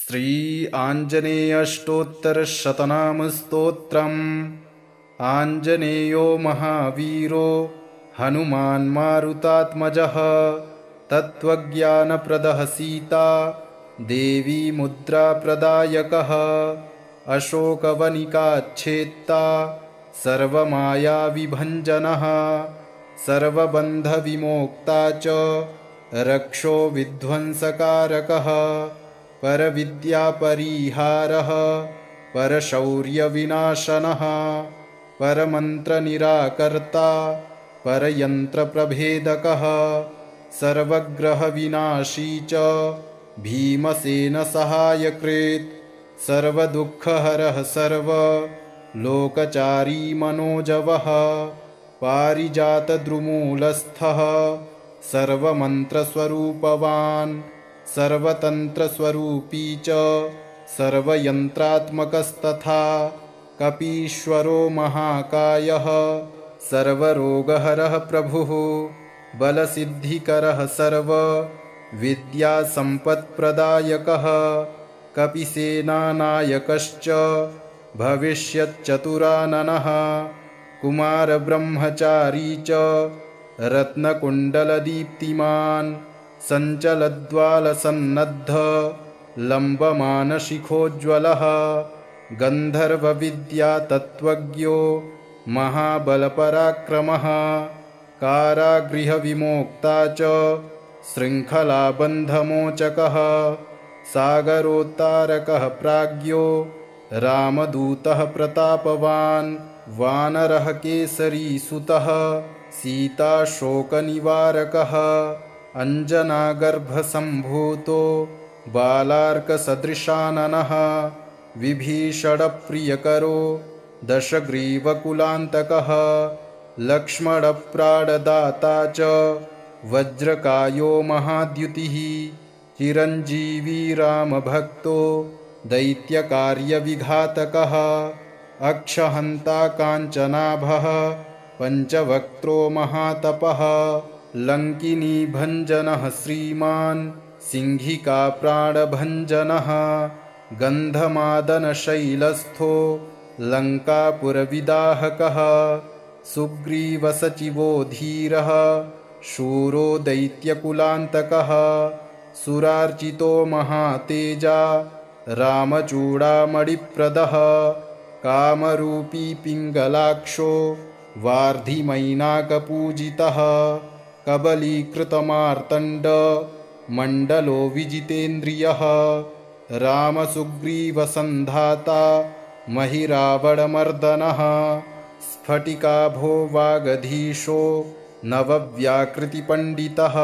श्री आञ्जनेयष्टोत्तरशतनामस्तोत्रम्। आञ्जनेयो महावीरो हनुमान् मारुतात्मजः। तत्त्वज्ञानप्रदः सीता देवी मुद्राप्रदायकः। अशोकवनिकाच्छेत्ता सर्वमायाविभञ्जनः। सर्वबन्धविमोक्ता च रक्षो विध्वंसकारकः। परविद्यापरिहारः परशौर्यविनाशनः। परमन्त्रनिराकर्ता परयन्त्रप्रभेदकः। सर्वग्रहविनाशी च भीमसेनसहायकृत्। सर्वदुःखहरः सर्वलोकचारी मनोजवः। पारिजातद्रुमूलस्थः सर्वमन्त्रस्वरूपवान्। सर्वतन्त्रस्वरूपी च सर्वयन्त्रात्मकस्तथा। कपीश्वरो महाकायः सर्वरोगहरः प्रभुः। बलसिद्धिकरः सर्वविद्यासम्पत्प्रदायकः। कपिसेनानायकश्च भविष्यच्चतुराननः। कुमारब्रह्मचारी च रत्नकुण्डलदीप्तिमान्। सञ्चलद्वालसन्नद्ध लम्बमानशिखोज्ज्वलः। गन्धर्वविद्यातत्त्वज्ञो महाबलपराक्रमः। कारागृहविमोक्ता च शृङ्खलाबन्धमोचकः। सागरोत्तारकः प्राज्ञो रामदूतः प्रतापवान्। वानरः केसरीसुतः सीताशोकनिवारकः। अञ्जनागर्भसम्भूतो बालार्कसदृशाननः। विभीषणप्रियकरो दशग्रीवकुलान्तकः। लक्ष्मणप्राणदाता च वज्रकायो महाद्युतिः। चिरञ्जीवी रामभक्तो दैत्यकार्यविघातकः। अक्षहन्ता काञ्चनाभः पञ्चवक्त्रो महातपः। लङ्किनीभञ्जनः श्रीमान् सिंहिकाप्राणभञ्जनः। गन्धमादनशैलस्थो लङ्कापुरविदाहकः। सुग्रीवसचिवो धीरः शूरो दैत्यकुलान्तकः। सुरार्चितो महातेजा रामचूडामणिप्रदः। कामरूपी पिङ्गलाक्षो वार्धिमैनाकपूजितः। कबलीकृतमार्तण्ड मण्डलो विजितेन्द्रियः। रामसुग्रीवसन्धाता महिरावणमर्दनः। स्फटिकाभो वागधीशो नवव्याकृतिपण्डितः।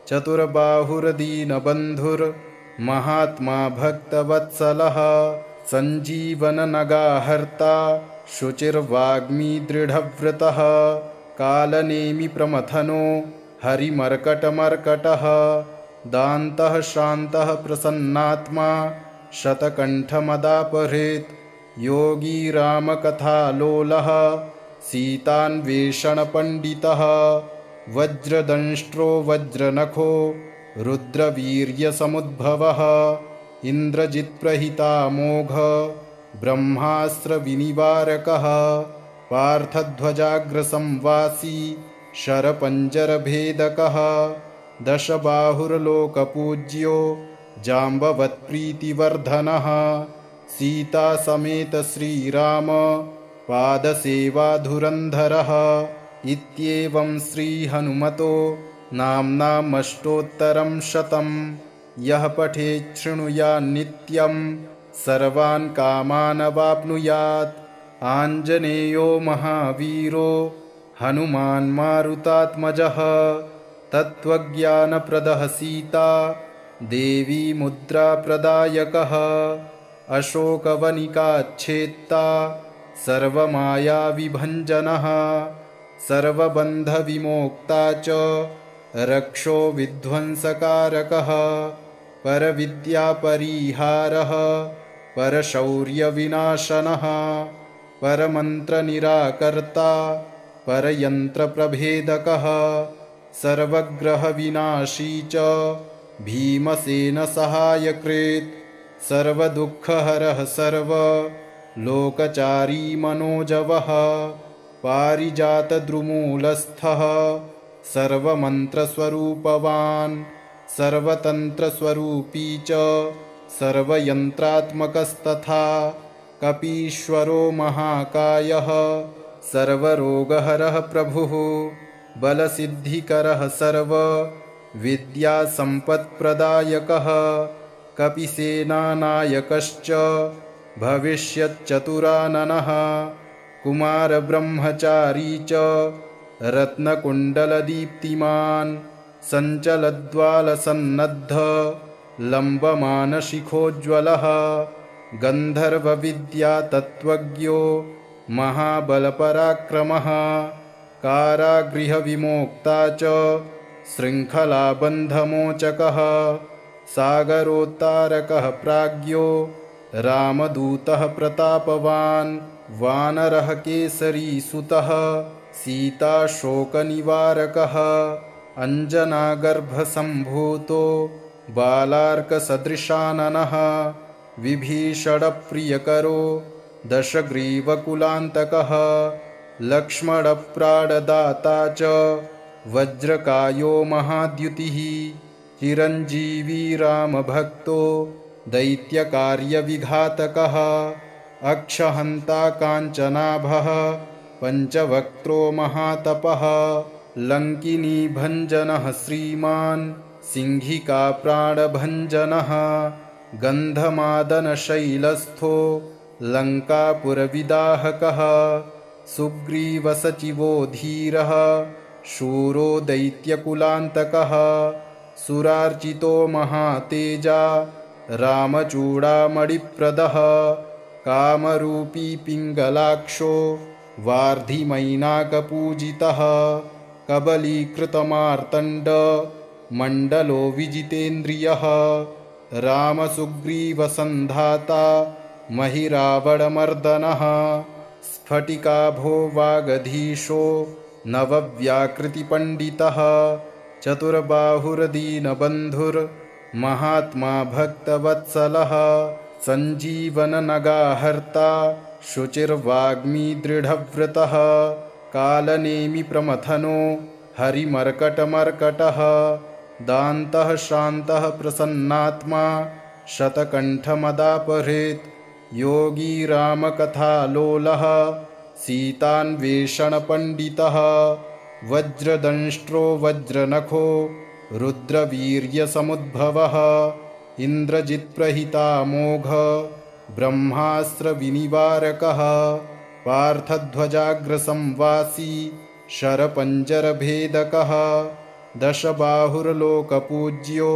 चतुर्बाहुर्दीनबन्धुर्महात्मा भक्तवत्सलः। सञ्जीवननगाहर्ता शुचिर्वाग्मी दृढव्रतः। कालनेमिप्रमथनो हरिमर्कटमर्कटः। दान्तः शान्तः प्रसन्नात्मा शतकण्ठमदापहृत्। योगी रामकथालोलः सीतान्वेषणपण्डितः। वज्रदंष्ट्रो वज्रनखो रुद्रवीर्यसमुद्भवः। इन्द्रजित्प्रहितामोघ ब्रह्मास्त्रविनिवारकः। पार्थध्वजाग्रसंवासी शरपञ्जरभेदकः। दशबाहुर्लोकपूज्यो जाम्बवत्प्रीतिवर्धनः। सीतासमेत श्रीराम पादसेवाधुरन्धरः। इत्येवं श्रीहनुमतो नाम्नामष्टोत्तरं शतम्। यः पठेत् शृणुयान्नित्यं सर्वान् कामानवाप्नुयात्। आञ्जनेयो महावीरो हनुमान् मारुतात्मजः। तत्त्वज्ञानप्रदः सीता देवी मुद्राप्रदायकः। अशोकवनिकाच्छेत्ता सर्वमायाविभञ्जनः। सर्वबन्धविमोक्ता च रक्षो विध्वंसकारकः। परविद्यापरिहारः परशौर्यविनाशनः। परमन्त्रनिराकर्ता परयन्त्रप्रभेदकः। सर्वग्रहविनाशी च भीमसेनसहायकृत्। सर्वदुःखहरः सर्वलोकचारी मनोजवः पारिजातद्रुमूलस्थः सर्वमन्त्रस्वरूपवान् सर्वतन्त्रस्वरूपी च सर्वयन्त्रात्मकस्तथा कपीश्वरो महाकायः सर्वरोगहरः प्रभुः बलसिद्धिकरः सर्वविद्यासम्पत्प्रदायकः कपिसेनानायकश्च भविष्यच्चतुराननः कुमारब्रह्मचारी च रत्नकुण्डलदीप्तिमान् सञ्चलद्वालसन्नद्ध लम्बमानशिखोज्ज्वलः गन्धर्वविद्यातत्त्वज्ञो महाबलपराक्रमः कारागृहविमोक्ता च शृङ्खलाबन्धमोचकः सागरोत्तारकः प्राज्ञो रामदूतः प्रतापवान् वानरः केसरीसुतः सीताशोकनिवारकः अञ्जनागर्भसम्भूतो बालार्कसदृशाननः विभीषणप्रियकरो दशग्रीवकुलान्तकः लक्ष्मणप्राणदाता च वज्रकायो महाद्युतिः चिरञ्जीवी रामभक्तो दैत्यकार्यविघातकः अक्षहन्ता काञ्चनाभः पञ्चवक्त्रो महातपः लङ्किनीभञ्जनः श्रीमान् सिंहिकाप्राणभञ्जनः गन्धमादनशैलस्थो लङ्कापुरविदाहकः सुग्रीवसचिवो धीरः शूरो दैत्यकुलान्तकः सुरार्चितो महातेजा रामचूडामणिप्रदः कामरूपी पिङ्गलाक्षो वार्धिमैनाकपूजितः कबलीकृतमार्तण्ड मण्डलो विजितेन्द्रियः रामसुग्रीवसन्धाता महिरावणमर्दनः स्फटिकाभो वागधीशो नवव्याकृतिपण्डितः चतुर्बाहुर्दीनबन्धुर्महात्मा भक्तवत्सलः सञ्जीवननगाहर्ता शुचिर्वाग्मी दृढव्रतः कालनेमिप्रमथनो हरिमर्कटमर्कटः दान्तः शान्तः प्रसन्नात्मा शतकण्ठमदापहृत् योगी रामकथालोलः सीतान्वेषणपण्डितः वज्रदंष्ट्रो वज्रनखो रुद्रवीर्यसमुद्भवः इन्द्रजित्प्रहितामोघ ब्रह्मास्त्रविनिवारकः पार्थध्वजाग्रसंवासी शरपञ्जरभेदकः दशबाहुर्लोकपूज्यो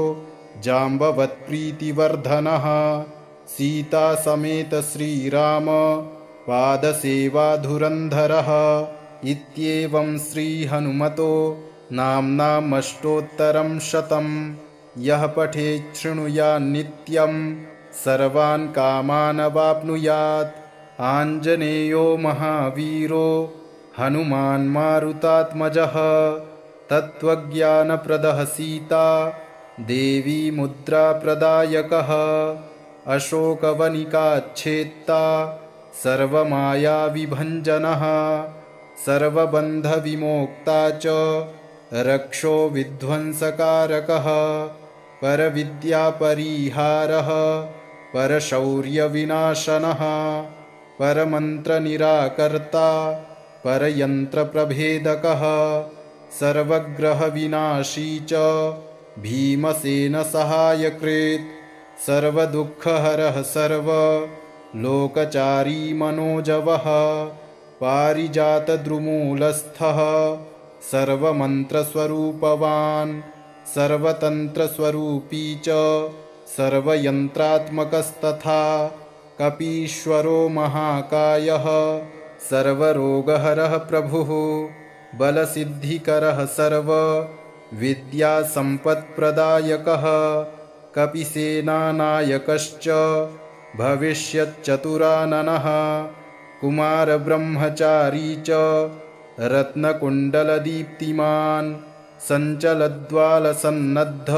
जाम्बवत्प्रीतिवर्धनः सीतासमेत श्रीराम पादसेवाधुरन्धरः इत्येवं श्रीहनुमतो नाम्नामष्टोत्तरं शतं यः पठेत् शृणुयान्नित्यं सर्वान् कामानवाप्नुयात् आञ्जनेयो महावीरो हनुमान् मारुतात्मजः तत्त्वज्ञानप्रदः सीता देवी मुद्राप्रदायकः अशोकवनिकाच्छेत्ता सर्वमायाविभञ्जनः सर्वबन्धविमोक्ता च रक्षो विध्वंसकारकः परविद्यापरिहारः परशौर्यविनाशनः परमन्त्रनिराकर्ता परयन्त्रप्रभेदकः सर्वग्रहविनाशी च भीमसेनसहायकृत् सर्वदुःखहरः सर्वलोकचारी मनोजवः पारिजातद्रुमूलस्थः सर्वमन्त्रस्वरूपवान् सर्वतन्त्रस्वरूपी च सर्वयन्त्रात्मकस्तथा कपीश्वरो महाकायः सर्वरोगहरः प्रभुः बलसिद्धिकरः सर्वविद्यासम्पत्प्रदायकः कपिसेनानायकश्च भविष्यच्चतुराननः कुमारब्रह्मचारी च रत्नकुण्डलदीप्तिमान् सञ्चलद्वालसन्नद्ध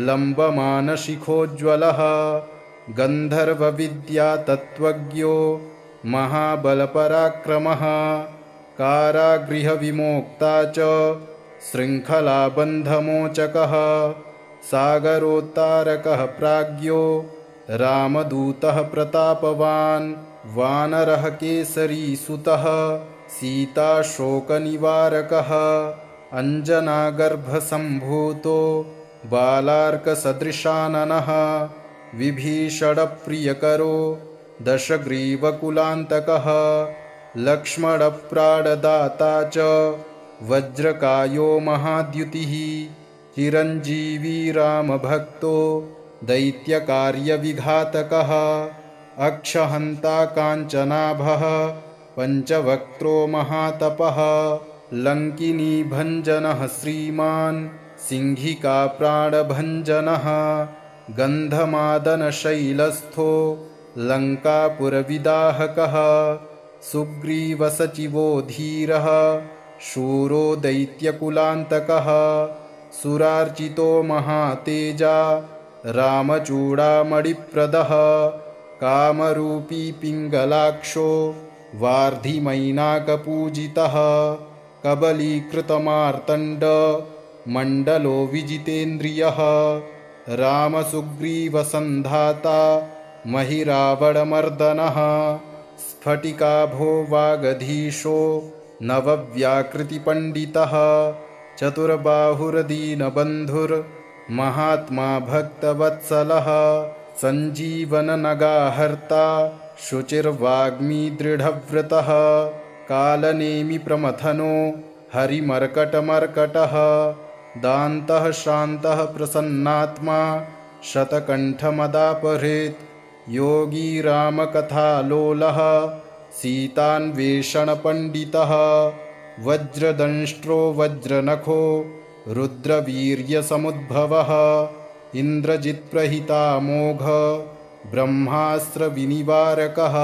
लम्बमानशिखोज्ज्वलः गन्धर्वविद्यातत्त्वज्ञो महाबलपराक्रमः कारागृहविमोक्ता च शृङ्खलाबन्धमोचकः सागरोत्तारकः प्राज्ञो रामदूतः प्रतापवान् वानरः केसरीसुतः सीताशोकनिवारकः अञ्जनागर्भसम्भूतो बालार्कसदृशाननः विभीषणप्रियकरो दशग्रीवकुलान्तकः लक्ष्मणप्राणदाता च वज्रकायो महाद्युतिः चिरञ्जीवी रामभक्तो दैत्यकार्यविघातकः अक्षहन्ता काञ्चनाभः पञ्चवक्त्रो महातपः लङ्किनीभञ्जनः श्रीमान् सिंहिकाप्राणभञ्जनः गन्धमादनशैलस्थो लङ्कापुरविदाहकः सुग्रीवसचिवो धीरः शूरो दैत्यकुलान्तकः सुरार्चितो महातेजा रामचूडामणिप्रदः कामरूपी पिङ्गलाक्षो वार्धिमैनाकपूजितः कबलीकृतमार्तण्ड मण्डलो विजितेन्द्रियः रामसुग्रीवसन्धाता महिरावणमर्दनः स्फटिकाभो वागधीशो नवव्याकृतिपण्डितः चतुर्बाहुर्दीनबन्धुर्महात्मा भक्तवत्सलः सञ्जीवननगाहर्ता शुचिर्वाग्मी दृढव्रतः कालनेमिप्रमथनो हरिमर्कटमर्कटः दान्तः शान्तः प्रसन्नात्मा शतकण्ठमदापहृत् योगी रामकथालोलः सीतान्वेषणपण्डितः वज्रदंष्ट्रो वज्रनखो रुद्रवीर्यसमुद्भवः इन्द्रजित्प्रहितामोघ ब्रह्मास्त्रविनिवारकः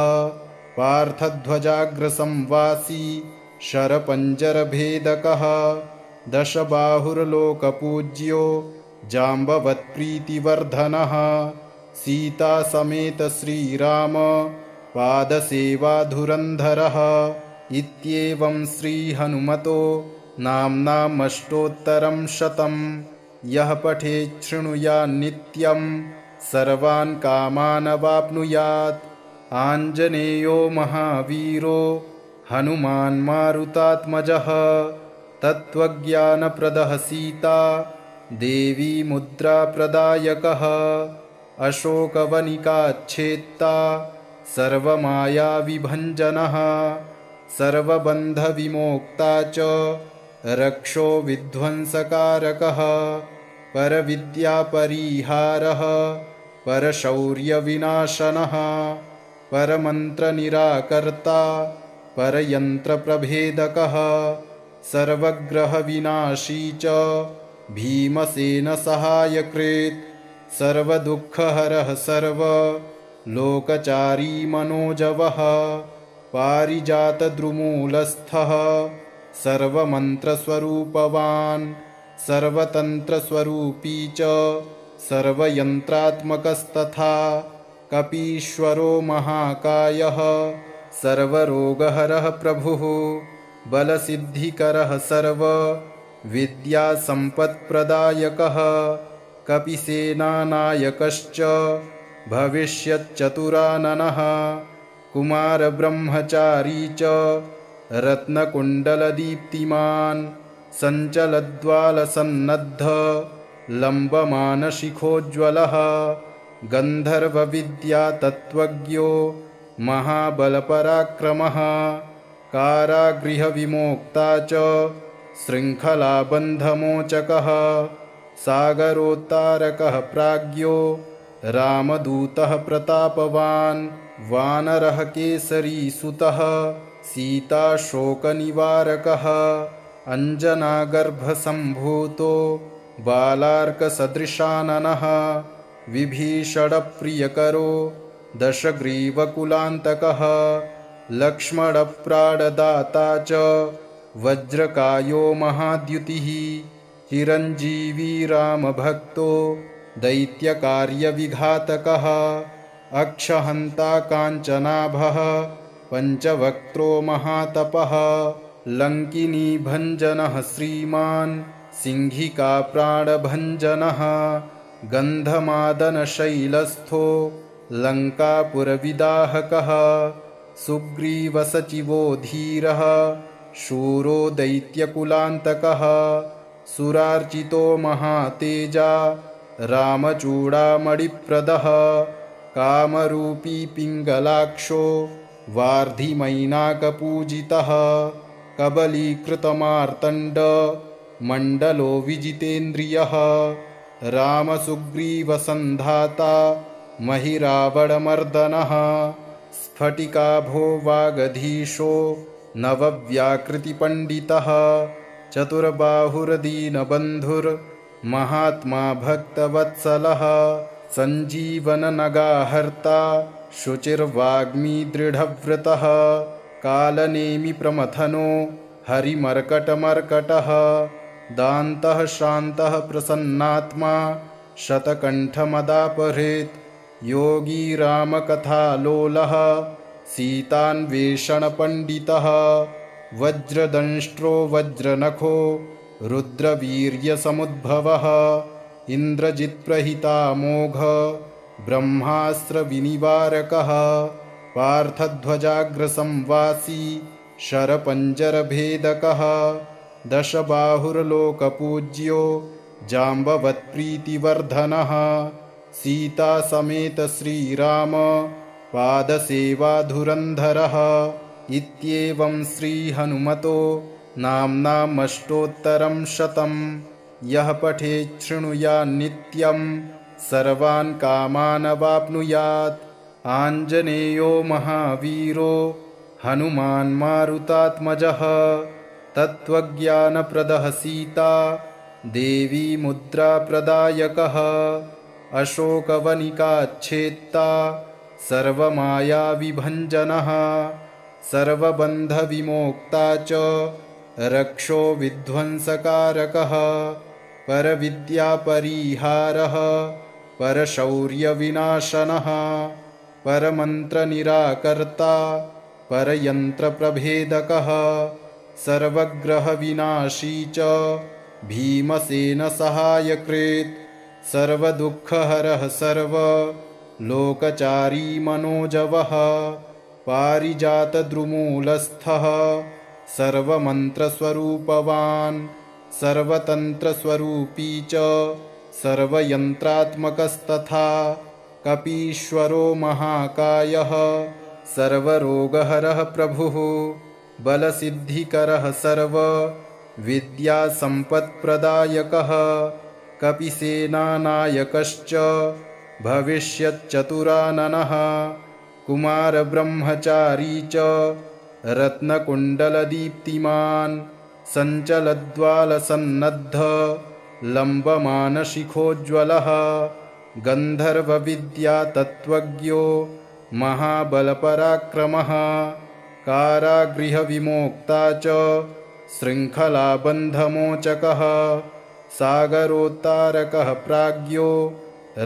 पार्थध्वजाग्रसंवासी शरपञ्जरभेदकः दशबाहुर्लोकपूज्यो जाम्बवत्प्रीतिवर्धनः सीतासमेत श्रीराम पादसेवाधुरन्धरः इत्येवं श्रीहनुमतो नाम्नामष्टोत्तरं शतं यः पठेत् शृणुयान्नित्यं सर्वान् कामानवाप्नुयात् आञ्जनेयो महावीरो हनुमान् मारुतात्मजः तत्त्वज्ञानप्रदः सीता देवी मुद्राप्रदायकः अशोकवनिकाच्छेत्ता सर्वमायाविभञ्जनः सर्वबन्धविमोक्ता च रक्षो विध्वंसकारकः परविद्यापरिहारः परशौर्यविनाशनः परमन्त्रनिराकर्ता परयन्त्रप्रभेदकः सर्वग्रहविनाशी च भीमसेनसहायकृत् सर्वदुःखहरः सर्वलोकचारी मनोजवः पारिजातद्रुमूलस्थः सर्वमन्त्रस्वरूपवान् सर्वतन्त्रस्वरूपी च सर्वयन्त्रात्मकस्तथा कपीश्वरो महाकायः सर्वरोगहरः प्रभुः बलसिद्धिकरः सर्वविद्यासम्पत्प्रदायकः कपिसेनानायकश्च भविष्यच्चतुराननः कुमारब्रह्मचारी च रत्नकुण्डलदीप्तिमान् सञ्चलद्वालसन्नद्ध लम्बमानशिखोज्ज्वलः गन्धर्वविद्यातत्त्वज्ञो महाबलपराक्रमः कारागृहविमोक्ता च शृङ्खलाबन्धमोचकः सागरोत्तारकः प्राज्ञो रामदूतः प्रतापवान् वानरः केसरीसुतः सीताशोकनिवारकः अञ्जनागर्भसम्भूतो बालार्कसदृशाननः विभीषणप्रियकरो दशग्रीवकुलान्तकः लक्ष्मणप्राणदाता च वज्रकायो महाद्युतिः चिरञ्जीवी रामभक्तो दैत्यकार्यविघातकः अक्षहन्ता काञ्चनाभः पञ्चवक्त्रो महातपः लङ्किनी भञ्जनः श्रीमान् सिंहिका प्राणभञ्जनः गन्धमादनशैलस्थो लङ्कापुरविदाहकः सुग्रीवसचिवो धीरः शूरो दैत्यकुलान्तकः सुरार्चितो महातेजा रामचूडामणिप्रदः कामरूपी पिङ्गलाक्षो वार्धिमैनाकपूजितः कबलीकृतमार्तण्ड मण्डलो विजितेन्द्रियः रामसुग्रीवसन्धाता महिरावणमर्दनः स्फटिकाभो वागधीशो नवव्याकृतिपण्डितः चतुर्बाहुर्दीनबन्धुर्महात्मा भक्तवत्सलः सञ्जीवननगाहर्ता शुचिर्वाग्मी दृढव्रतः कालनेमि प्रमथनो हरिमर्कटमर्कटः दान्तः शान्तः प्रसन्नात्मा शतकण्ठमदापहृत् योगी रामकथालोलः सीतान्वेषणपण्डितः वज्रदंष्ट्रो वज्रनखो रुद्रवीर्यसमुद्भवः इन्द्रजित्प्रहितामोघ ब्रह्मास्त्रविनिवारकः पार्थध्वजाग्रसंवासी शरपञ्जरभेदकः दशबाहुर्लोकपूज्यो जाम्बवत्प्रीतिवर्धनः सीतासमेत श्रीराम पादसेवाधुरन्धरः इत्येवं श्रीहनुमतो नाम्नामष्टोत्तरं शतं यः पठेत् शृणुयान्नित्यं सर्वान् कामानवाप्नुयात् आञ्जनेयो महावीरो हनुमान् मारुतात्मजः तत्त्वज्ञानप्रदः सीता देवी मुद्राप्रदायकः अशोकवनिकाच्छेत्ता सर्वमायाविभञ्जनः सर्वबन्धविमोक्ता च रक्षो विध्वंसकारकः परविद्यापरिहारः परशौर्यविनाशनः परमन्त्रनिराकर्ता परयन्त्रप्रभेदकः सर्वग्रहविनाशी च भीमसेनसहायकृत् सर्वदुःखहरः सर्वलोकचारी मनोजवः पारिजातद्रुमूलस्थः सर्वमन्त्रस्वरूपवान् सर्वतन्त्रस्वरूपी च सर्वयन्त्रात्मकस्तथा कपीश्वरो महाकायः सर्वरोगहरः प्रभुः बलसिद्धिकरः सर्वविद्यासम्पत्प्रदायकः कपिसेनानायकश्च भविष्यच्चतुराननः कुमारब्रह्मचारी च रत्नकुण्डलदीप्तिमान् सञ्चलद्वालसन्नद्ध लम्बमानशिखोज्ज्वलः गन्धर्वविद्यातत्त्वज्ञो महाबलपराक्रमः कारागृहविमोक्ता च शृङ्खलाबन्धमोचकः सागरोत्तारकः प्राज्ञो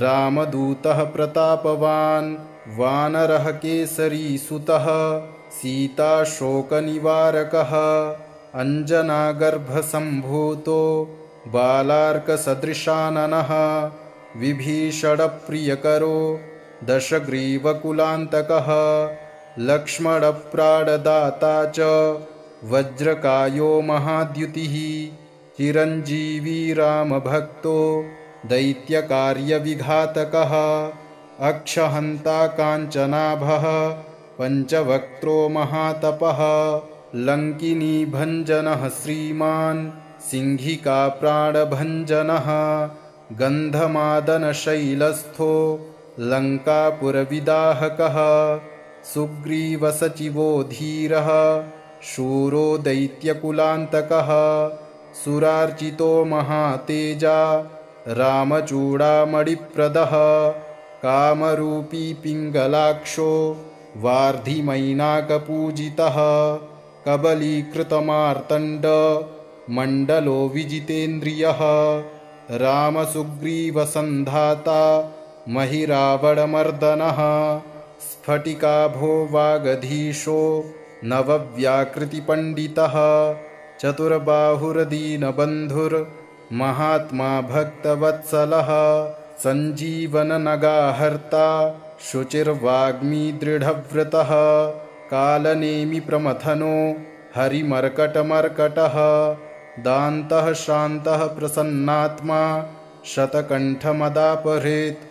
रामदूतः प्रतापवान् वानरः केसरीसुतः सीताशोकनिवारकः अञ्जनागर्भसम्भूतो बालार्कसदृशाननः विभीषणप्रियकरो दशग्रीवकुलान्तकः लक्ष्मणप्राणदाता च वज्रकायो महाद्युतिः चिरञ्जीवी रामभक्तो दैत्यकार्यविघातकः अक्षहन्ता काञ्चनाभः पञ्चवक्त्रो महातपः लङ्किनी भञ्जनः श्रीमान् सिंहिका प्राणभञ्जनः गन्धमादनशैलस्थो लङ्कापुरविदाहकः सुग्रीवसचिवो धीरः शूरो दैत्यकुलान्तकः सुरार्चितो महातेजा रामचूडामणिप्रदः कामरूपी पिङ्गलाक्षो वार्धिमैनाकपूजितः कबलीकृतमार्तण्ड मण्डलो विजितेन्द्रियः रामसुग्रीवसन्धाता महिरावणमर्दनः स्फटिकाभो वागधीशो नवव्याकृतिपण्डितः चतुर्बाहुर्दीनबन्धुर्महात्मा भक्तवत्सलः सञ्जीवननगाहर्ता शुचिर्वाग्मी दृढव्रतः कालनेमि प्रमथनो हरिमर्कटमर्कटः दान्तः शान्तः प्रसन्नात्मा शतकण्ठमदापहृत्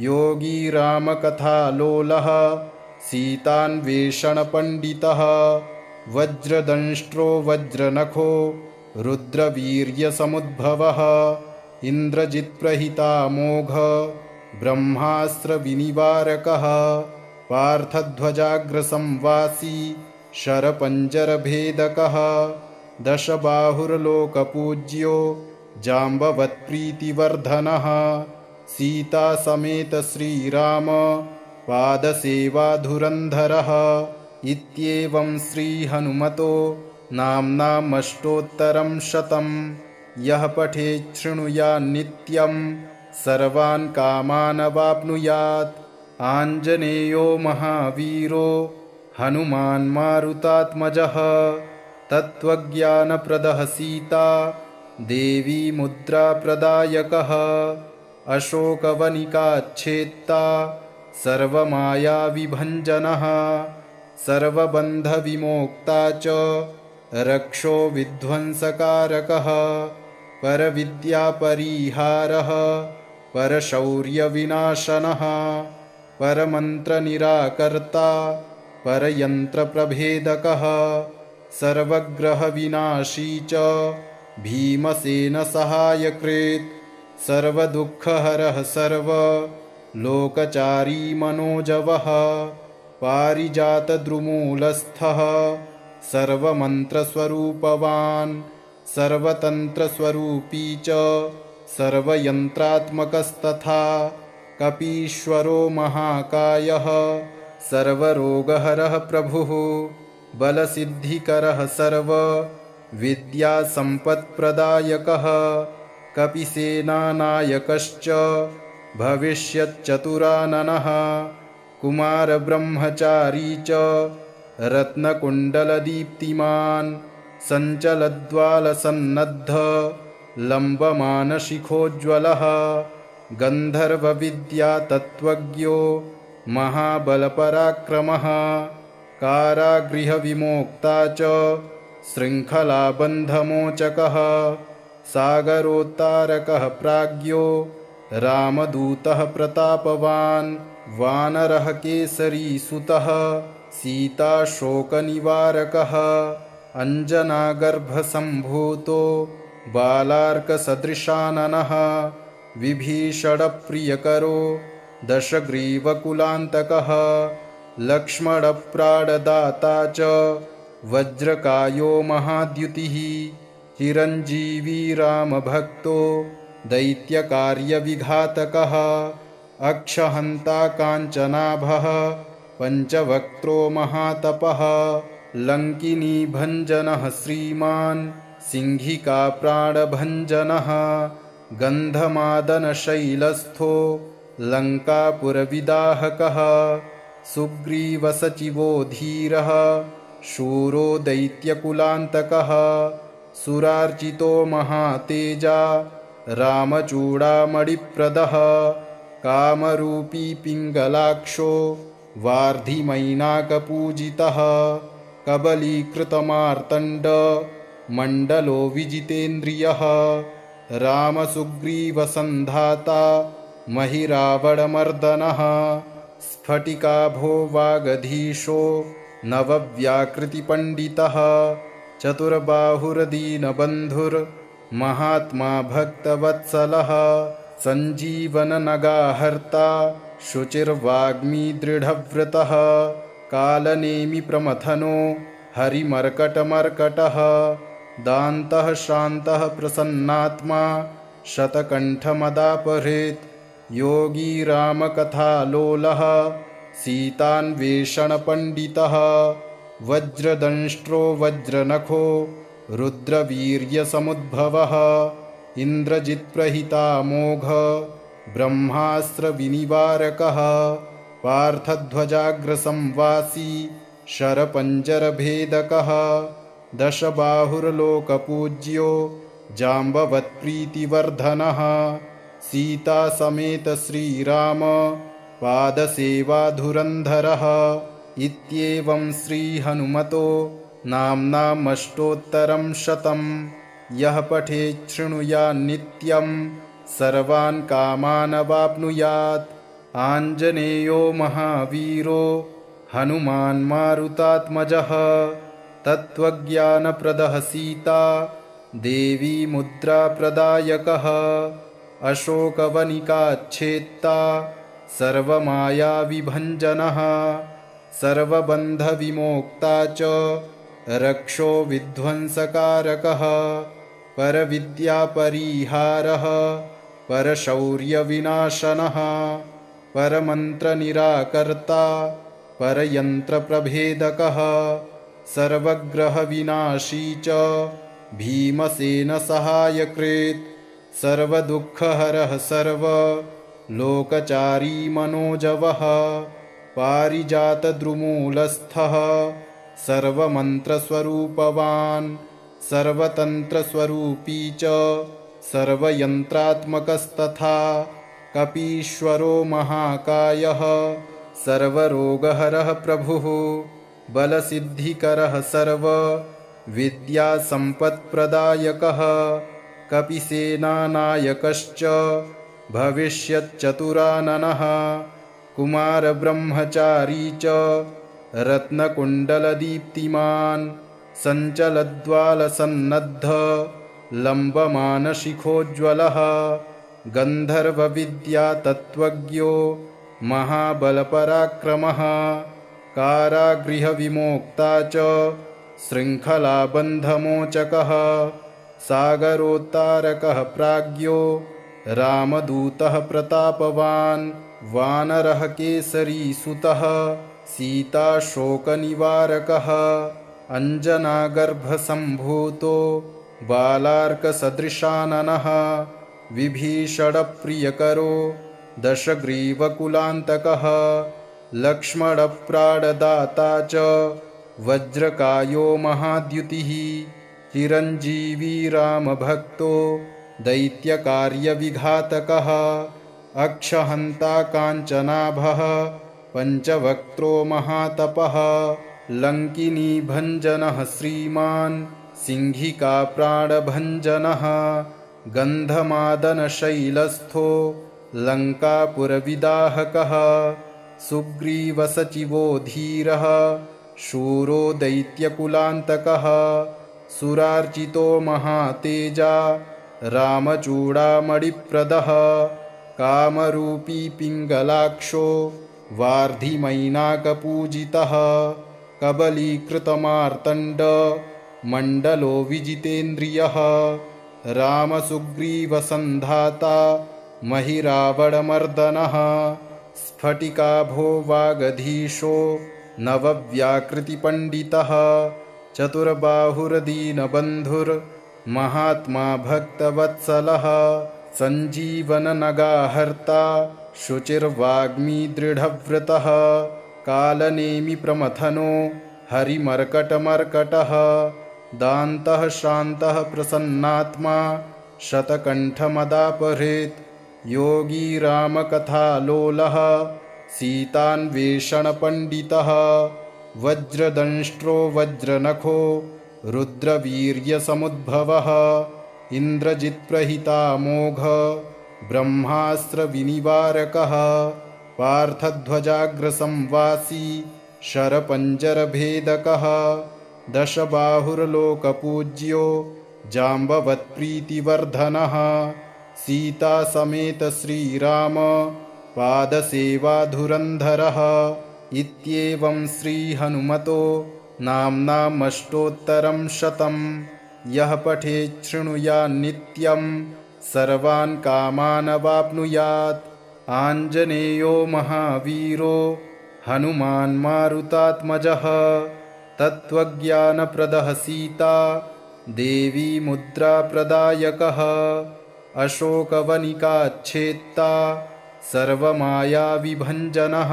योगी रामकथालोलः सीतान्वेषणपण्डितः वज्रदंष्ट्रो वज्रनखो रुद्रवीर्यसमुद्भवः इन्द्रजित्प्रहितामोघ ब्रह्मास्त्रविनिवारकः पार्थध्वजाग्रसंवासी शरपञ्जरभेदकः दशबाहुर्लोकपूज्यो जाम्बवत्प्रीतिवर्धनः सीतासमेत श्रीराम पादसेवाधुरन्धरः इत्येवं श्रीहनुमतो नाम्नामष्टोत्तरं शतं यः पठेत् शृणुयान्नित्यं सर्वान् कामानवाप्नुयात् आञ्जनेयो महावीरो हनुमान् मारुतात्मजः तत्त्वज्ञानप्रदः सीता देवी मुद्राप्रदायकः अशोकवनिकाच्छेत्ता सर्वमायाविभञ्जनः सर्वबन्धविमोक्ता च रक्षो विध्वंसकारकः परविद्यापरिहारः परशौर्यविनाशनः परमन्त्रनिराकर्ता परयन्त्रप्रभेदकः सर्वग्रहविनाशी च भीमसेनसहायकृत् सर्वदुःखहरः सर्वलोकचारी मनोजवः पारिजातद्रुमूलस्थः सर्वमन्त्रस्वरूपवान् सर्वतन्त्रस्वरूपी च सर्वयन्त्रात्मकस्तथा कपीश्वरो महाकायः सर्वरोगहरः प्रभुः बलसिद्धिकरः सर्वविद्यासम्पत्प्रदायकः कपिसेनानायकश्च भविष्यच्चतुराननः कुमारब्रह्मचारी च रत्नकुण्डलदीप्तिमान् सञ्चलद्वालसन्नद्ध लम्बमानशिखोज्ज्वलः गन्धर्वविद्यातत्त्वज्ञो महाबलपराक्रमः कारागृहविमोक्ता च शृङ्खलाबन्धमोचकः सागरोत्तारकः प्राज्ञो रामदूतः प्रतापवान् वानरः केसरीसुतः सीताशोकनिवारकः अञ्जनागर्भसम्भूतो बालार्कसदृशाननः विभीषणप्रियकरो दशग्रीवकुलान्तकः लक्ष्मणप्राणदाता च वज्रकायो महाद्युतिः चिरञ्जीवी रामभक्तो दैत्यकार्यविघातकः अक्षहन्ता काञ्चनाभः पञ्चवक्त्रो महातपः लङ्किनीभञ्जनः श्रीमान् सिंहिकाप्राणभञ्जनः गन्धमादनशैलस्थो लङ्कापुरविदाहकः सुग्रीवसचिवो धीरः शूरो दैत्यकुलान्तकः सुरार्चितो महातेजा रामचूडामणिप्रदः कामरूपी पिङ्गलाक्षो वार्धिमैनाकपूजितः कबलीकृतमार्तण्ड मण्डलो विजितेन्द्रियः रामसुग्रीवसन्धाता महिरावणमर्दनः स्फटिकाभो वागधीशो नवव्याकृतिपण्डितः चतुर्बाहुर्दीनबन्धुर्महात्मा भक्तवत्सलः सञ्जीवननगाहर्ता शुचिर्वाग्मी दृढव्रतः कालनेमि प्रमथनो हरिमर्कटमर्कटः दान्तः शान्तः प्रसन्नात्मा शतकण्ठमदापहृत् योगी रामकथालोलः सीतान्वेषणपण्डितः वज्रदंष्ट्रो वज्रनखो रुद्रवीर्यसमुद्भवः इन्द्रजित्प्रहितामोघ ब्रह्मास्त्रविनिवारकः पार्थध्वजाग्रसंवासी शरपञ्जरभेदकः दशबाहुर्लोकपूज्यो जाम्बवत्प्रीतिवर्धनः सीतासमेत श्रीराम पादसेवाधुरन्धरः इत्येवं श्रीहनुमतो नाम्नामष्टोत्तरं शतं यः पठेत् शृणुयान्नित्यं सर्वान् कामानवाप्नुयात् आञ्जनेयो महावीरो हनुमान् मारुतात्मजः तत्त्वज्ञानप्रदः सीता देवी मुद्राप्रदायकः अशोकवनिकाच्छेत्ता सर्वमायाविभञ्जनः सर्वबन्धविमोक्ता च रक्षो विध्वंसकारकः परविद्यापरिहारः परशौर्यविनाशनः परमन्त्रनिराकर्ता परयन्त्रप्रभेदकः सर्वग्रहविनाशी च भीमसेनसहायकृत् सर्वदुःखहरः सर्वलोकचारी मनोजवः पारिजातद्रुमूलस्थः सर्वमन्त्रस्वरूपवान् सर्वतन्त्रस्वरूपी च सर्वयन्त्रात्मकस्तथा कपीश्वरो महाकायः सर्वरोगहरः प्रभुः बलसिद्धिकरः सर्वविद्यासम्पत्प्रदायकः कपिसेनानायकश्च भविष्यच्चतुराननः कुमारब्रह्मचारी च रत्नकुण्डलदीप्तिमान् सञ्चलद्वालसन्नद्ध लम्बमानशिखोज्ज्वलः गन्धर्वविद्यातत्त्वज्ञो महाबलपराक्रमः कारागृहविमोक्ता च शृङ्खलाबन्धमोचकः सागरोत्तारकः प्राज्ञो रामदूतः प्रतापवान् वानरः केसरीसुतः सीताशोकनिवारकः अञ्जनागर्भसम्भूतो बालार्कसदृशाननः विभीषणप्रियकरो दशग्रीवकुलान्तकः लक्ष्मणप्राणदाता च वज्रकायो महाद्युतिः चिरञ्जीवी रामभक्तो दैत्यकार्यविघातकः अक्षहन्ता काञ्चनाभः पञ्चवक्त्रो महातपः लङ्किनीभञ्जनः श्रीमान् सिंहिकाप्राणभञ्जनः गन्धमादनशैलस्थो लङ्कापुरविदाहकः सुग्रीवसचिवो धीरः शूरो दैत्यकुलान्तकः सुरार्चितो महातेजा रामचूडामणिप्रदः कामरूपी पिङ्गलाक्षो वार्धिमैनाकपूजितः कबलीकृतमार्तण्ड मण्डलो विजितेन्द्रियः रामसुग्रीवसन्धाता महिरावणमर्दनः स्फटिकाभो वागधीशो नवव्याकृतिपण्डितः चतुर्बाहुर्दीनबन्धुर्महात्मा भक्तवत्सलः सञ्जीवननगाहर्ता शुचिर्वाग्मी दृढव्रतः कालनेमिप्रमथनो हरिमर्कटमर्कटः दान्तः शान्तः प्रसन्नात्मा शतकण्ठमदापहृत् योगी रामकथालोलः सीतान्वेषणपण्डितः वज्रदंष्ट्रो वज्रनखो रुद्रवीर्यसमुद्भवः इन्द्रजित्प्रहितामोघ ब्रह्मास्त्रविनिवारकः पार्थध्वजाग्रसंवासी शरपञ्जरभेदकः दशबाहुर्लोकपूज्यो जाम्बवत्प्रीतिवर्धनः सीतासमेत श्रीराम पादसेवाधुरन्धरः इत्येवं श्रीहनुमतो नाम्नामष्टोत्तरं शतं यः पठेत् शृणुयान्नित्यं सर्वान् कामानवाप्नुयात् आञ्जनेयो महावीरो हनुमान् मारुतात्मजः तत्त्वज्ञानप्रदः सीता देवी मुद्राप्रदायकः अशोकवनिकाच्छेत्ता सर्वमायाविभञ्जनः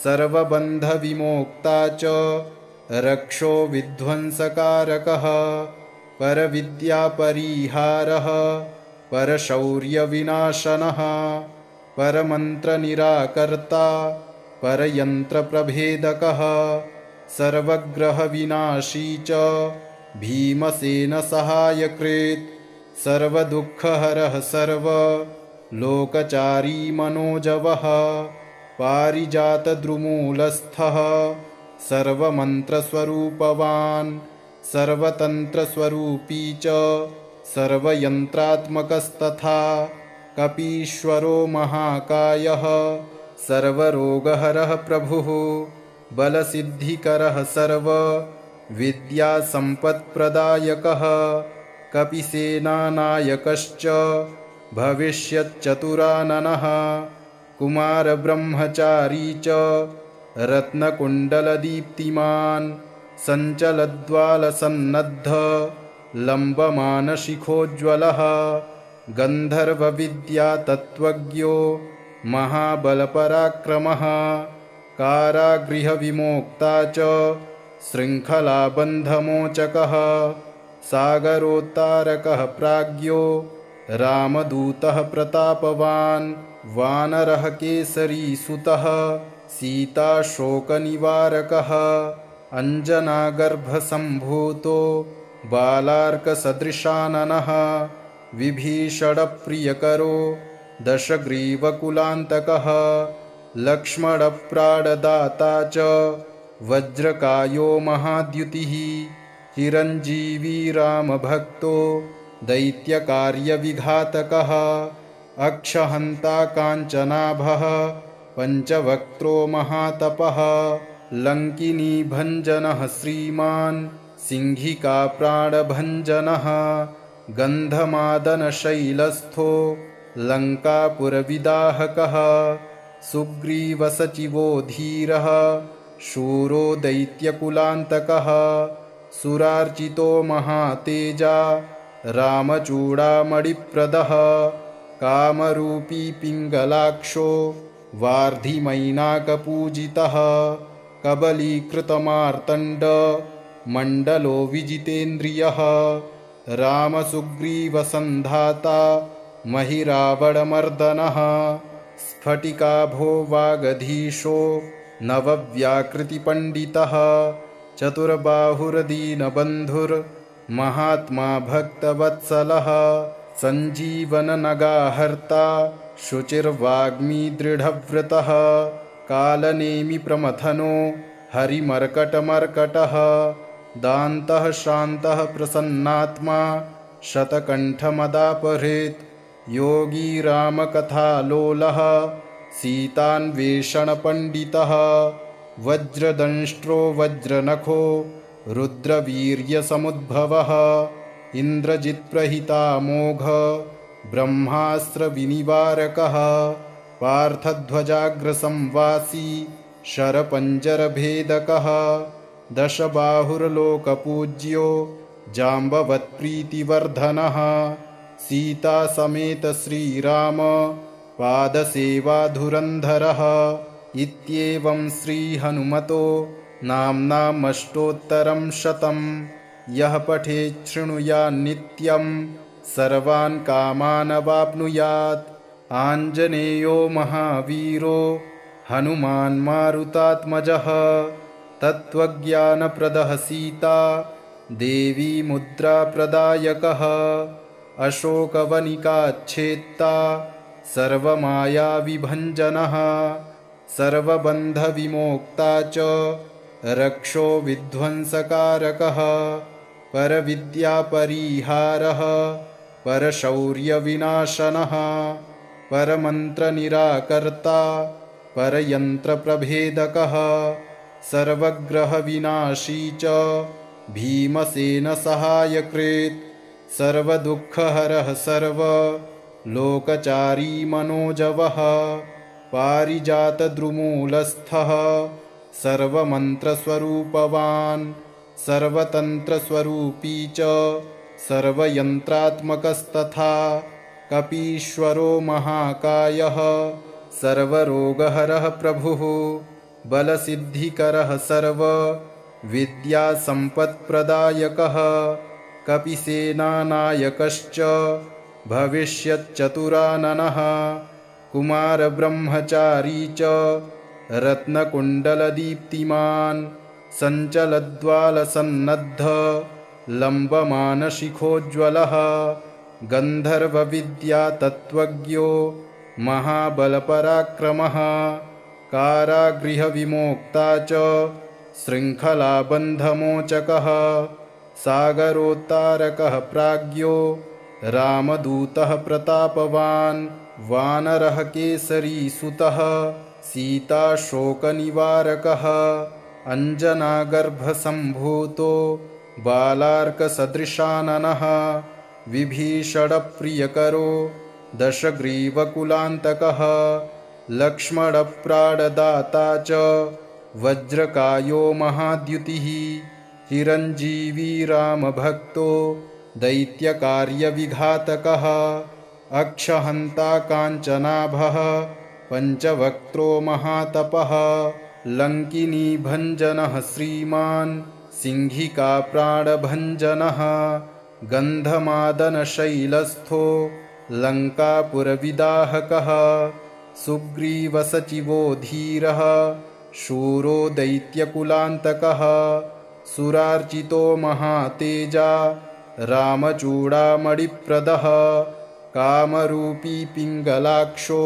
सर्वबन्धविमोक्ता च रक्षो विध्वंसकारकः परविद्यापरिहारः परशौर्यविनाशनः परमन्त्रनिराकर्ता परयन्त्रप्रभेदकः सर्वग्रहविनाशी च भीमसेनसहायकृत् सर्वदुःखहरः सर्वलोकचारी मनोजवः पारिजातद्रुमूलस्थः सर्वमन्त्रस्वरूपवान् सर्वतन्त्रस्वरूपी च सर्वयन्त्रात्मकस्तथा कपीश्वरो महाकायः सर्वरोगहरः प्रभुः बलसिद्धिकरः सर्वविद्यासम्पत्प्रदायकः कपिसेनानायकश्च भविष्यच्चतुराननः कुमारब्रह्मचारी च रत्नकुण्डलदीप्तिमान् सञ्चलद्वालसन्नद्ध लम्बमानशिखोज्ज्वलः गन्धर्वविद्यातत्त्वज्ञो महाबलपराक्रमः कारागृहविमोक्ता च शृङ्खलाबन्धमोचकः सागरोत्तारकः प्राज्ञो रामदूतः प्रतापवान् वानरः केसरीसुतः सीताशोकनिवारकः अञ्जनागर्भसम्भूतो बालार्कसदृशाननः विभीषणप्रियकरो दशग्रीवकुलान्तकः लक्ष्मणप्राणदाता च वज्रकायो महाद्युतिः चिरञ्जीवी रामभक्तो दैत्यकार्यविघातकः अक्षहन्ता काञ्चनाभः पञ्चवक्त्रो महातपः लङ्किनीभञ्जनः श्रीमान् सिंहिकाप्राणभञ्जनः गन्धमादनशैलस्थो लङ्कापुरविदाहकः सुग्रीवसचिवो धीरः शूरो दैत्यकुलान्तकः सुरार्चितो महातेजा रामचूडामणिप्रदः कामरूपी पिङ्गलाक्षो वार्धिमैनाकपूजितः कबलीकृतमार्तण्ड मण्डलो विजितेन्द्रियः रामसुग्रीवसन्धाता महिरावणमर्दनः स्फटिकाभो वागधीशो नवव्याकृतिपण्डितः चतुर्बाहुर्दीनबन्धुर्महात्मा भक्तवत्सलः सञ्जीवननगाहर्ता शुचिर्वाग्मी दृढव्रतः कालनेमिप्रमथनो हरिमर्कटमर्कटः दान्तः शान्तः प्रसन्नात्मा शतकण्ठमदापहृत् योगी रामकथालोलः सीतान्वेषणपण्डितः वज्रदंष्ट्रो वज्रनखो रुद्रवीर्यसमुद्भवः इन्द्रजित्प्रहितामोघ ब्रह्मास्त्रविनिवारकः पार्थध्वजाग्रसंवासी शरपञ्जरभेदकः दशबाहुर्लोकपूज्यो जाम्बवत्प्रीतिवर्धनः सीतासमेत श्रीराम पादसेवाधुरन्धरः इत्येवं श्रीहनुमतो नाम्नामष्टोत्तरं शतं यः पठेत् शृणुयान्नित्यं सर्वान् कामानवाप्नुयात् आञ्जनेयो महावीरो हनुमान् मारुतात्मजः तत्त्वज्ञानप्रदः सीता देवी मुद्राप्रदायकः अशोकवनिकाच्छेत्ता सर्वमायाविभञ्जनः सर्वबन्धविमोक्ता च रक्षो विध्वंसकारकः परविद्यापरिहारः परशौर्यविनाशनः परमन्त्रनिराकर्ता परयन्त्रप्रभेदकः सर्वग्रहविनाशी च भीमसेनसहायकृत् सर्वदुःखहरः सर्वलोकचारी मनोजवः पारिजातद्रुमूलस्थः सर्वमन्त्रस्वरूपवान् सर्वतन्त्रस्वरूपी च सर्वयन्त्रात्मकस्तथा कपीश्वरो महाकायः सर्वरोगहरः प्रभुः बलसिद्धिकरः सर्वविद्यासम्पत्प्रदायकः कपिसेनानायकश्च भविष्यच्चतुराननः कुमारब्रह्मचारी च रत्नकुण्डलदीप्तिमान् सञ्चलद्वालसन्नद्ध लम्बमानशिखोज्ज्वलः गन्धर्वविद्यातत्त्वज्ञो महाबलपराक्रमः कारागृहविमोक्ता च शृङ्खलाबन्धमोचकः सागरोत्तारकः प्राज्ञो रामदूतः प्रतापवान् वानरः केसरीसुतः सीताशोकनिवारकः अञ्जनागर्भसम्भूतो बालार्कसदृशाननः विभीषणप्रियकरो दशग्रीवकुलान्तकः लक्ष्मणप्राणदाता च वज्रकायो महाद्युतिः चिरञ्जीवी रामभक्तो दैत्यकार्यविघातकः अक्षहन्ता काञ्चनाभः पञ्चवक्त्रो महातपः लङ्किनीभञ्जनः श्रीमान् सिंहिकाप्राणभञ्जनः गन्धमादनशैलस्थो लङ्कापुरविदाहकः सुग्रीवसचिवो धीरः शूरो दैत्यकुलान्तकः सुरार्चितो महातेजा रामचूडामणिप्रदः कामरूपी पिङ्गलाक्षो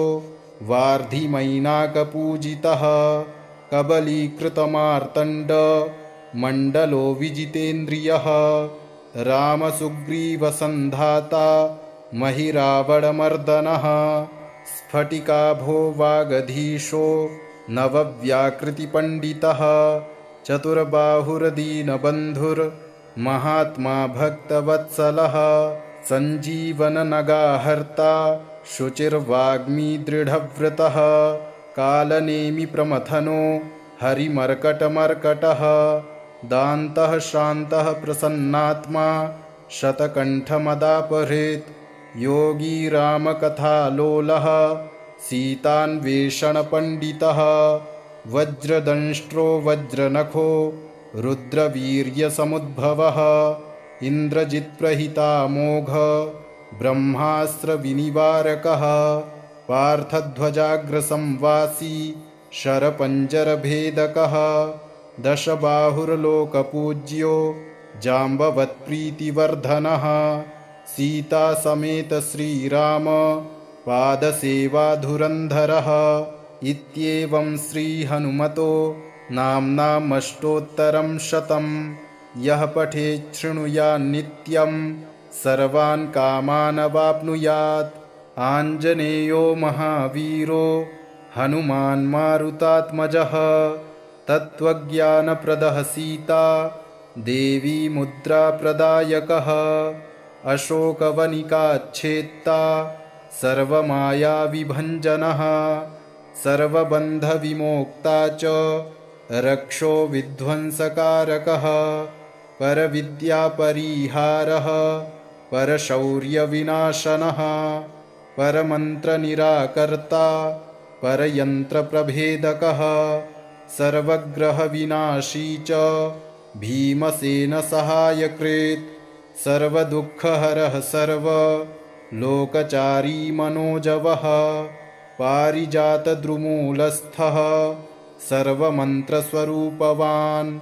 वार्धिमैनाकपूजितः कबलीकृतमार्तण्ड मण्डलो विजितेन्द्रियः रामसुग्रीवसन्धाता महिरावणमर्दनः स्फटिकाभो वागधीशो नवव्याकृतिपण्डितः चतुर्बाहुर्दीनबन्धुर्महात्मा भक्तवत्सलः सञ्जीवननगाहर्ता शुचिर्वाग्मी दृढव्रतः कालनेमिप्रमथनो हरिमर्कटमर्कटः दान्तः शान्तः प्रसन्नात्मा शतकण्ठमदापहृत् योगी रामकथालोलः सीतान्वेषणपण्डितः वज्रदंष्ट्रो वज्रनखो रुद्रवीर्यसमुद्भवः इन्द्रजित्प्रहितामोघ ब्रह्मास्त्रविनिवारकः पार्थध्वजाग्रसंवासी शरपञ्जरभेदकः दशबाहुर्लोकपूज्यो जाम्बवत्प्रीतिवर्धनः सीतासमेत श्रीराम पादसेवाधुरन्धरः इत्येवं श्रीहनुमतो नाम्नामष्टोत्तरं शतं यः पठेत् शृणुयान्नित्यं सर्वान् कामानवाप्नुयात् आञ्जनेयो महावीरो हनुमान् मारुतात्मजः तत्त्वज्ञानप्रदः सीता देवी मुद्राप्रदायकः अशोकवनिकाच्छेत्ता सर्वमायाविभञ्जनः सर्वबन्धविमोक्ता च रक्षो विध्वंसकारकः परविद्यापरिहारः परशौर्यविनाशनः परमन्त्रनिराकर्ता परयन्त्रप्रभेदकः सर्वग्रहविनाशी च भीमसेनसहायकृत् सर्वदुःखहरः सर्वलोकचारी मनोजवः पारिजातद्रुमूलस्थः सर्वमन्त्रस्वरूपवान्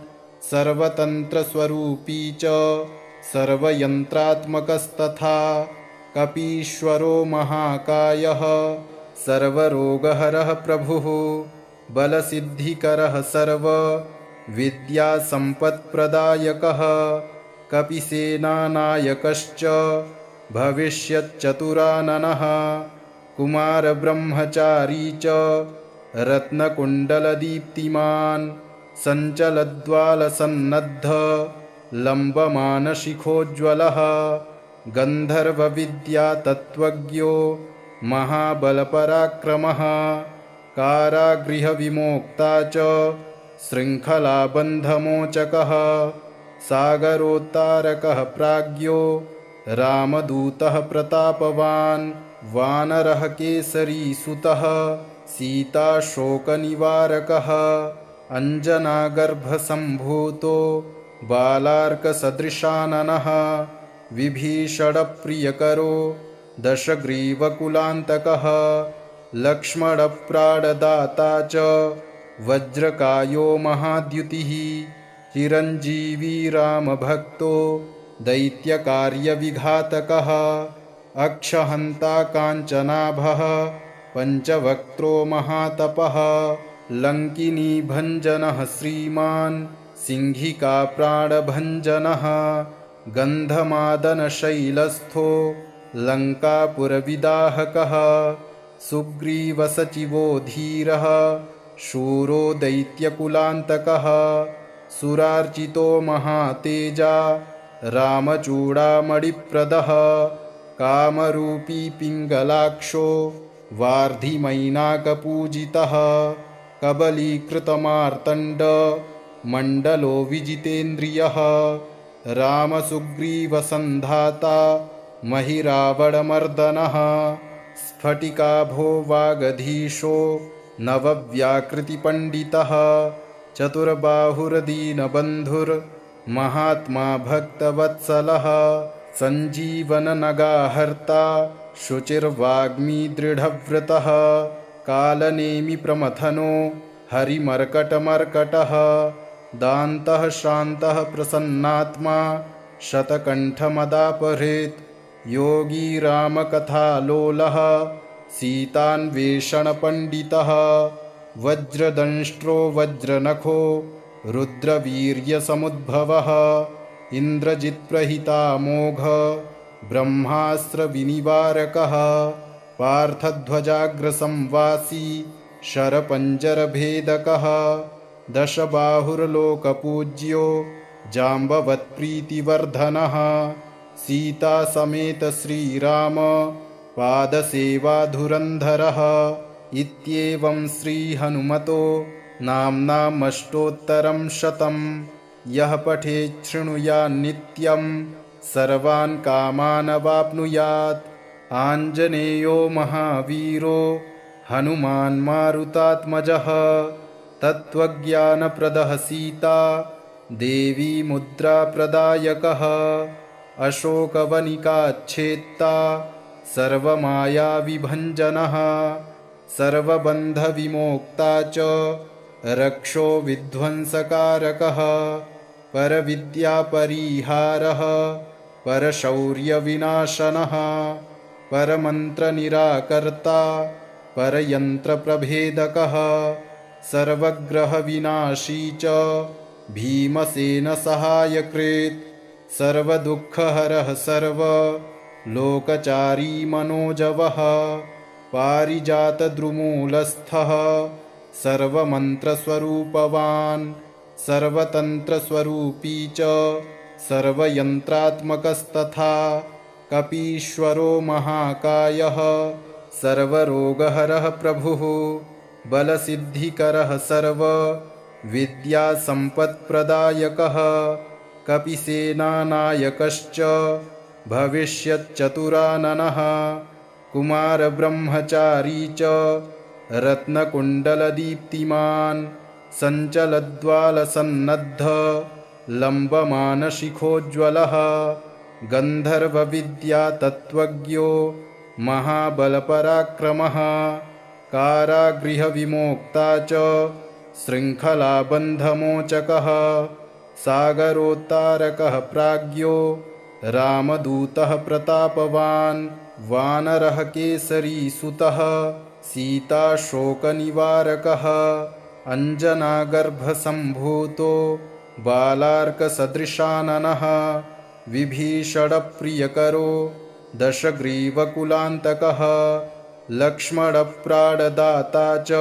सर्वतन्त्रस्वरूपी च सर्वयन्त्रात्मकस्तथा कपीश्वरो महाकायः सर्वरोगहरः प्रभुः बलसिद्धिकरः सर्वविद्यासम्पत्प्रदायकः कपिसेनानायकश्च भविष्यच्चतुराननः कुमारब्रह्मचारी च रत्नकुण्डलदीप्तिमान् सञ्चलद्वालसन्नद्ध लम्बमानशिखोज्ज्वलः गन्धर्वविद्यातत्त्वज्ञो महाबलपराक्रमः कारागृहविमोक्ता च शृङ्खलाबन्धमोचकः सागरोत्तारकः प्राज्ञो रामदूतः प्रतापवान् वानरः केसरी सुतः सीताशोकनिवारकः अञ्जनागर्भसम्भूतो बालार्कसदृशाननः विभीषणप्रियकरो दशग्रीवकुलान्तकः लक्ष्मणप्राणदाता च वज्रकायो महाद्युतिः चिरञ्जीवी रामभक्तो दैत्यकार्यविघातकः अक्षहन्ता काञ्चनाभः पञ्चवक्त्रो महातपः लङ्किनीभञ्जनः श्रीमान् सिंहिकाप्राणभञ्जनः गन्धमादनशैलस्थो लङ्कापुरविदाहकः सुग्रीवसचिवो धीरः शूरो दैत्यकुलान्तकः सुरार्चितो महातेजा रामचूडामणिप्रदः कामरूपी पिङ्गलाक्षो वार्धिमैनाकपूजितः कबलीकृतमार्तण्ड मण्डलो विजितेन्द्रियः रामसुग्रीवसन्धाता महिरावणमर्दनः स्फटिकाभो वागधीशो नवव्याकृतिपण्डितः चतुर्बाहुर्दीनबन्धुर्महात्मा भक्तवत्सलः सञ्जीवननगाहर्ता शुचिर्वाग्मी दृढव्रतः कालनेमिप्रमथनो हरिमर्कटमर्कटः दान्तः शान्तः प्रसन्नात्मा शतकण्ठमदापहृत् योगी रामकथालोलः सीतान्वेषणपण्डितः वज्रदंष्ट्रो वज्रनखो रुद्रवीर्यसमुद्भवः इन्द्रजित्प्रहितामोघ ब्रह्मास्त्रविनिवारकः पार्थध्वजाग्रसंवासी शरपञ्जरभेदकः दशबाहुर्लोकपूज्यो जाम्बवत्प्रीतिवर्धनः सीतासमेत श्रीराम पादसेवाधुरन्धरः इत्येवं श्रीहनुमतो नाम्नामष्टोत्तरं शतम् यः पठेत् शृणुयान्नित्यं सर्वान् कामानवाप्नुयात् आञ्जनेयो महावीरो हनुमान् मारुतात्मजः तत्त्वज्ञानप्रदः सीता देवी मुद्राप्रदायकः अशोकवनिकाच्छेत्ता सर्वमायाविभञ्जनः सर्वबन्धविमोक्ता च रक्षो विध्वंसकारकः परविद्यापरिहारः परशौर्यविनाशनः परमन्त्रनिराकर्ता परयन्त्रप्रभेदकः सर्वग्रहविनाशी च भीमसेनसहायकृत् सर्वदुःखहरः सर्वलोकचारी मनोजवः पारिजातद्रुमूलस्थः सर्वमन्त्रस्वरूपवान् सर्वतन्त्रस्वरूपी च सर्वयन्त्रात्मकस्तथा कपीश्वरो महाकायः सर्वरोगहरः प्रभुः बलसिद्धिकरः सर्वविद्यासम्पत्प्रदायकः कपिसेनानायकश्च भविष्यच्चतुराननः कुमारब्रह्मचारी च रत्नकुण्डलदीप्तिमान् सञ्चलद्वालसन्नद्ध लम्बमानशिखोज्ज्वलः गन्धर्वविद्यातत्त्वज्ञो महाबलपराक्रमः कारागृहविमोक्ता च शृङ्खलाबन्धमोचकः सागरोत्तारकः प्राज्ञो रामदूतः प्रतापवान् वानरः केसरी सुतः सीताशोकनिवारकः अञ्जनागर्भसम्भूतो बालार्कसदृशाननः विभीषणप्रियकरो दशग्रीवकुलान्तकः लक्ष्मणप्राणदाता च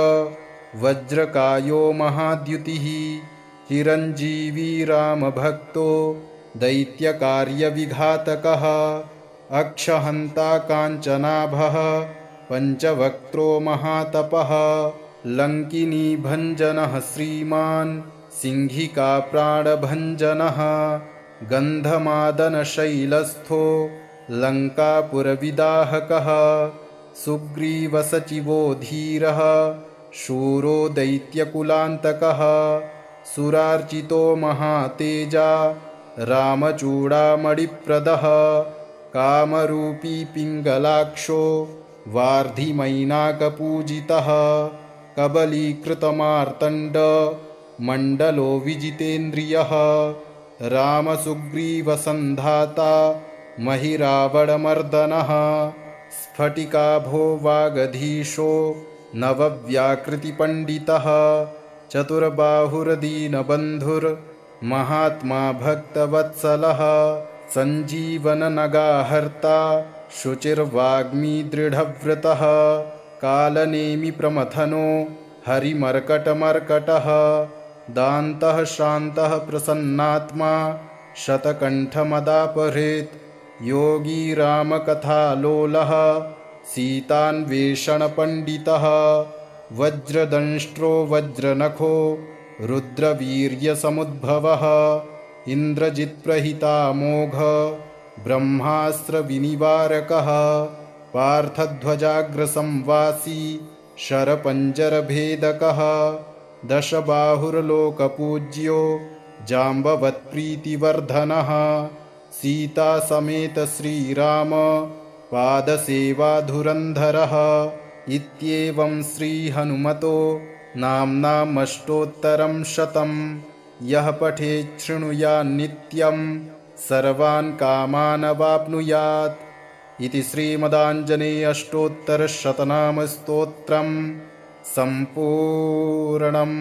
वज्रकायो महाद्युतिः चिरञ्जीवी रामभक्तो दैत्यकार्यविघातकः अक्षहन्ता काञ्चनाभः पञ्चवक्त्रो महातपः लङ्किनीभञ्जनः श्रीमान् सिंहिकाप्राणभञ्जनः गन्धमादनशैलस्थो लङ्कापुरविदाहकः सुग्रीवसचिवो धीरः शूरो दैत्यकुलान्तकः सुरार्चितो महातेजा रामचूडामणिप्रदः कामरूपी पिङ्गलाक्षो वार्धिमैनाकपूजितः कबलीकृतमार्तण्ड मण्डलो विजितेन्द्रियः रामसुग्रीवसन्धाता महिरावणमर्दनः स्फटिकाभो वागधीशो नवव्याकृतिपण्डितः चतुर्बाहुर्दीनबन्धुर्महात्मा भक्तवत्सलः सञ्जीवननगाहर्ता शुचिर्वाग्मी दृढव्रतः कालनेमिप्रमथनो हरिमर्कटमर्कटः दान्तः शान्तः प्रसन्नात्मा शतकण्ठमदापहृत् योगी रामकथालोलः सीतान्वेषणपण्डितः वज्रदंष्ट्रो वज्रनखो रुद्रवीर्यसमुद्भवः इन्द्रजित्प्रहितामोघ ब्रह्मास्त्रविनिवारकः पार्थध्वजाग्रसंवासी शरपञ्जरभेदकः दशबाहुर्लोकपूज्यो जाम्बवत्प्रीतिवर्धनः सीतासमेत श्रीराम पादसेवाधुरन्धरः इत्येवं श्रीहनुमतो नाम्नामष्टोत्तरं शतं यः पठेत् शृणुयान्नित्यं सर्वान् कामानवाप्नुयात् इति श्रीमदाञ्जनेय अष्टोत्तरशतनामस्तोत्रम् सम्पूर्णम्।